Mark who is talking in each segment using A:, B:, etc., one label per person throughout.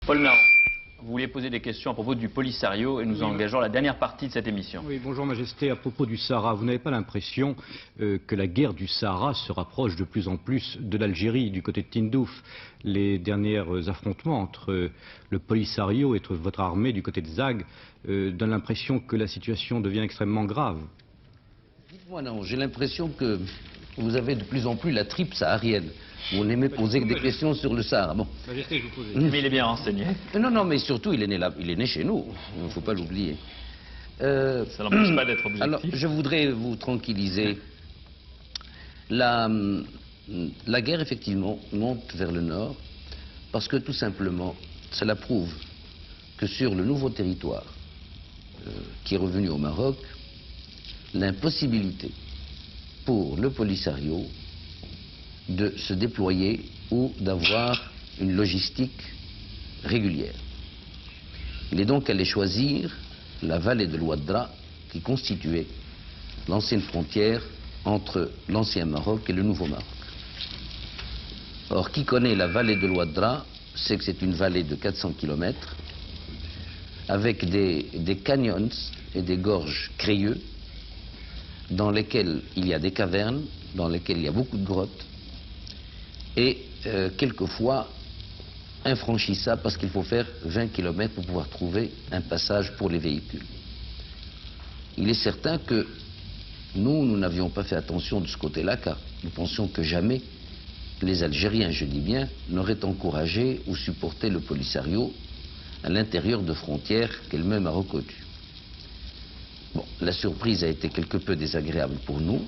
A: Paul Naron, vous vouliez poser des questions à propos du Polisario et nous engageons la dernière partie de cette émission.
B: Oui, bonjour Majesté. À propos du Sahara, vous n'avez pas l'impression que la guerre du Sahara se rapproche de plus en plus de l'Algérie, du côté de Tindouf? Les derniers affrontements entre le Polisario et votre armée du côté de Zag donnent l'impression que la situation devient extrêmement grave.
C: Dites-moi non, j'ai l'impression que vous avez de plus en plus la tripe saharienne. Vous n'aimez poser que des questions sur le Sahara. Bon.
B: Majesté, je vous pose.
A: Mais il est bien renseigné.
C: Non, non, mais surtout, il est né là, il est né chez nous. Il ne faut pas l'oublier.
A: Ça n'empêche pas d'être objectif.
C: Alors, je voudrais vous tranquilliser. La guerre, effectivement, monte vers le nord parce que, tout simplement, cela prouve que sur le nouveau territoire qui est revenu au Maroc, l'impossibilité pour le Polisario de se déployer ou d'avoir une logistique régulière. Il est donc allé choisir la vallée de l'Ouadra qui constituait l'ancienne frontière entre l'ancien Maroc et le nouveau Maroc. Or, qui connaît la vallée de l'Ouadra sait que c'est une vallée de 400 km avec des canyons et des gorges crayeux dans lesquels il y a des cavernes, dans lesquels il y a beaucoup de grottes et quelquefois infranchissable parce qu'il faut faire 20 km pour pouvoir trouver un passage pour les véhicules. Il est certain que nous n'avions pas fait attention de ce côté-là car nous pensions que jamais les Algériens, je dis bien, n'auraient encouragé ou supporté le Polisario à l'intérieur de frontières qu'elle-même a reconnues. Bon, la surprise a été quelque peu désagréable pour nous,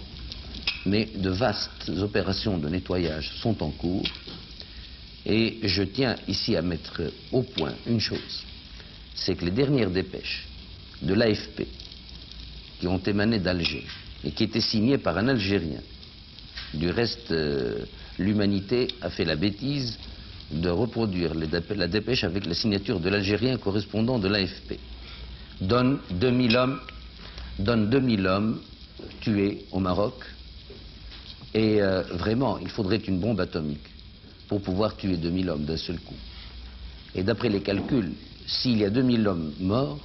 C: mais de vastes opérations de nettoyage sont en cours et je tiens ici à mettre au point une chose, c'est que les dernières dépêches de l'AFP qui ont émané d'Alger et qui étaient signées par un Algérien, du reste l'humanité a fait la bêtise de reproduire la dépêche avec la signature de l'Algérien correspondant de l'AFP, donne 2000 hommes tués au Maroc. Et vraiment, il faudrait une bombe atomique pour pouvoir tuer 2000 hommes d'un seul coup. Et d'après les calculs, s'il y a 2000 hommes morts,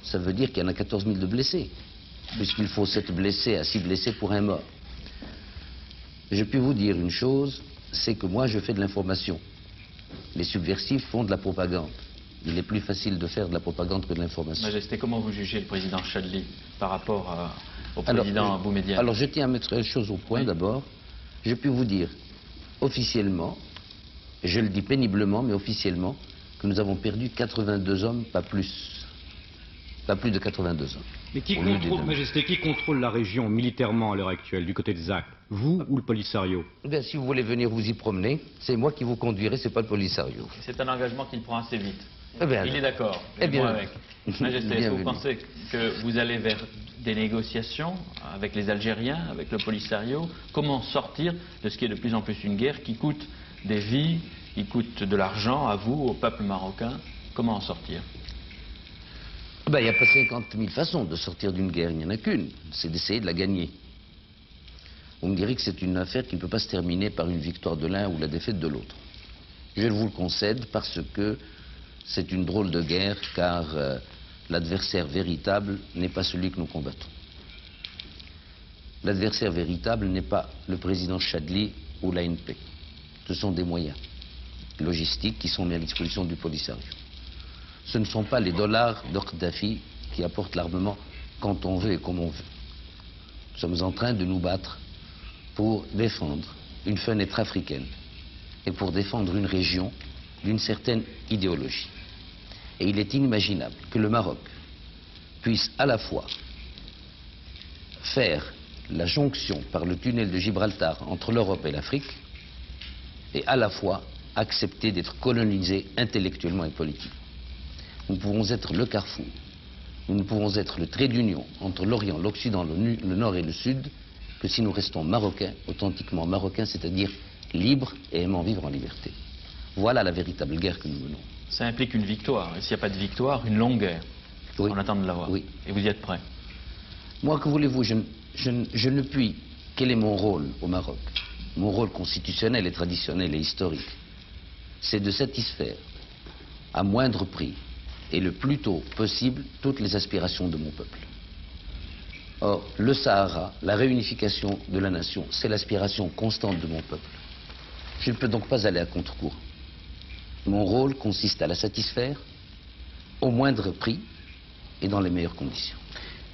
C: ça veut dire qu'il y en a 14 000 de blessés, puisqu'il faut 7 blessés à 6 blessés pour un mort. Je puis vous dire une chose, c'est que moi je fais de l'information. Les subversifs font de la propagande. Il est plus facile de faire de la propagande que de l'information.
A: Majesté, comment vous jugez le président Chadli par rapport au président Boumediene?
C: Alors je tiens à mettre les choses au point d'abord. Je puis vous dire officiellement, et je le dis péniblement, mais officiellement, que nous avons perdu 82 hommes, pas plus. Pas plus de 82 hommes.
B: Mais qui contrôle, Majesté, qui contrôle la région militairement à l'heure actuelle, du côté de Zag? Vous ou le Polisario?
C: Eh bien, si vous voulez venir vous y promener, c'est moi qui vous conduirai, c'est pas le Polisario.
A: C'est un engagement qu'il prend assez vite.
C: Eh bien,
A: il est d'accord.
C: Eh bien,
A: moi avec. Majesté, est-ce que vous pensez que vous allez vers des négociations avec les Algériens, avec le Polisario? Comment sortir de ce qui est de plus en plus une guerre qui coûte des vies, qui coûte de l'argent à vous, au peuple marocain? Comment en sortir?
C: Ben, il n'y a pas 50 000 façons de sortir d'une guerre, il n'y en a qu'une, c'est d'essayer de la gagner. Vous me direz que c'est une affaire qui ne peut pas se terminer par une victoire de l'un ou la défaite de l'autre. Je vous le concède parce que c'est une drôle de guerre, car l'adversaire véritable n'est pas celui que nous combattons. L'adversaire véritable n'est pas le président Chadli ou l'ANP. Ce sont des moyens logistiques qui sont mis à disposition du Polisario. Ce ne sont pas les dollars de Kadhafi qui apportent l'armement quand on veut et comme on veut. Nous sommes en train de nous battre pour défendre une fenêtre africaine et pour défendre une région d'une certaine idéologie. Et il est inimaginable que le Maroc puisse à la fois faire la jonction par le tunnel de Gibraltar entre l'Europe et l'Afrique et à la fois accepter d'être colonisé intellectuellement et politiquement. Nous pouvons être le carrefour, nous ne pouvons être le trait d'union entre l'Orient, l'Occident, le Nord et le Sud que si nous restons marocains, authentiquement marocains, c'est-à-dire libres et aimant vivre en liberté. Voilà la véritable guerre que nous menons.
A: Ça implique une victoire, et s'il n'y a pas de victoire, une longue guerre.
C: Oui.
A: On attend de l'avoir.
C: Oui.
A: Et vous y êtes prêt?
C: Moi, que voulez-vous, je ne puis... Quel est mon rôle au Maroc? Mon rôle constitutionnel et traditionnel et historique, c'est de satisfaire à moindre prix et le plus tôt possible toutes les aspirations de mon peuple. Or, le Sahara, la réunification de la nation, c'est l'aspiration constante de mon peuple. Je ne peux donc pas aller à contre-courant. Mon rôle consiste à la satisfaire au moindre prix et dans les meilleures conditions.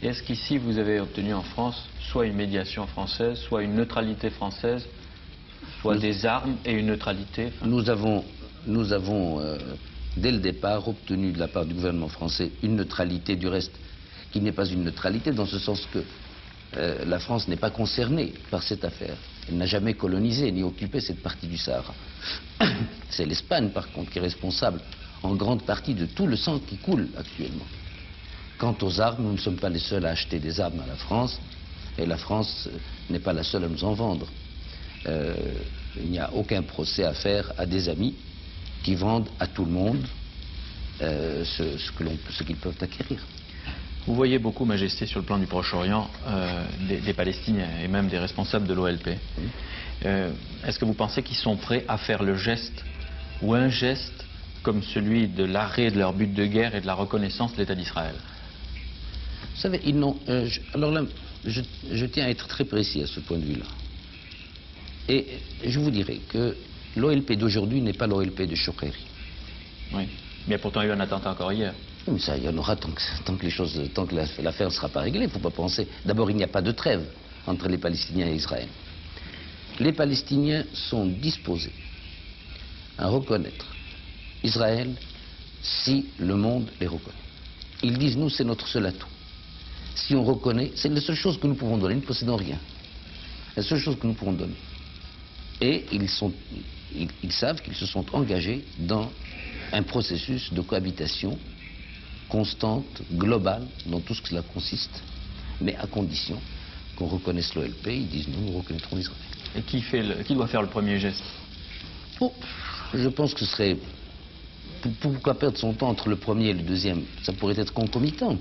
A: Et est-ce qu'ici vous avez obtenu en France soit une médiation française, soit une neutralité française, soit des armes et une neutralité?
C: Nous avons dès le départ obtenu de la part du gouvernement français une neutralité, du reste, qui n'est pas une neutralité dans ce sens que la France n'est pas concernée par cette affaire. Elle n'a jamais colonisé ni occupé cette partie du Sahara. C'est l'Espagne, par contre, qui est responsable en grande partie de tout le sang qui coule actuellement. Quant aux armes, nous ne sommes pas les seuls à acheter des armes à la France, et la France n'est pas la seule à nous en vendre. Il n'y a aucun procès à faire à des amis qui vendent à tout le monde ce qu'ils peuvent acquérir.
A: Vous voyez beaucoup, Majesté, sur le plan du Proche-Orient, des Palestiniens et même des responsables de l'OLP. Est-ce que vous pensez qu'ils sont prêts à faire le geste, ou un geste, comme celui de l'arrêt de leur but de guerre et de la reconnaissance de l'État d'Israël?
C: Vous savez, alors là, je tiens à être très précis à ce point de vue-là. Et je vous dirais que l'OLP d'aujourd'hui n'est pas l'OLP de Choukairi.
A: Oui, mais pourtant il y a eu un attentat encore hier.
C: Mais ça, il y en aura tant que l'affaire ne sera pas réglée. Il ne faut pas penser. D'abord, il n'y a pas de trêve entre les Palestiniens et Israël. Les Palestiniens sont disposés à reconnaître Israël si le monde les reconnaît. Ils disent, nous, c'est notre seul atout. Si on reconnaît, c'est la seule chose que nous pouvons donner, nous ne possédons rien. La seule chose que nous pouvons donner. Et ils savent qu'ils se sont engagés dans un processus de cohabitation constante, globale, dans tout ce que cela consiste, mais à condition qu'on reconnaisse l'OLP. Ils disent, nous reconnaîtrons Israël.
A: Et qui doit faire le premier geste?
C: Je pense que ce serait... Pourquoi perdre son temps entre le premier et le deuxième? Ça pourrait être concomitant.